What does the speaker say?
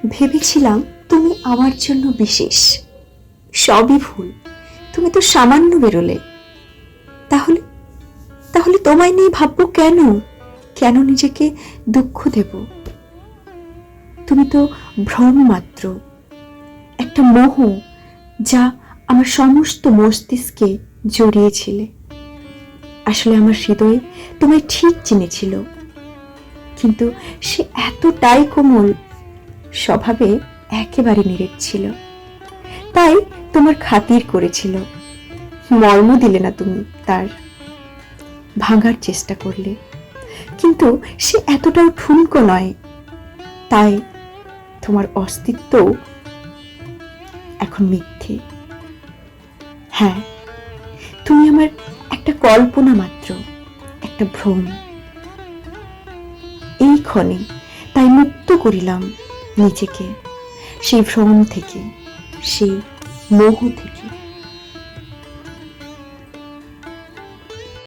ভেবেছিলাম তুমি আমার জন্য বিশেষ। সবই ভুল, তুমি তো সামান্য বেরোলে। তাহলে তাহলে তোমায় নিয়ে ভাববো কেন? কেন নিজেকে দুঃখ দেব? তুমি তো ভ্রম মাত্র, একটা মোহ যা আমার সমস্ত মস্তিষ্কে জড়িয়েছিলে। আসলে আমার হৃদয় তোমায় ঠিক চিনেছিল, কিন্তু সে এতটাই কোমল, স্বভাবে একেবারে নিরেট ছিল। তাই তোমার খাতির করেছিল, মর্ম দিলে না তুমি তার। ভাঙার চেষ্টা করলে, কিন্তু সে এতটাও ঠুনকো নয়। তাই তোমার অস্তিত্ব এখন মিথ্যে। হ্যাঁ, তুমি আমার একটা কল্পনা মাত্র, একটা ভ্রম। এই ক্ষণে তাই মুক্ত করিলাম নিজেকে সেই ভ্রম থেকে, সেই মোহ থেকে।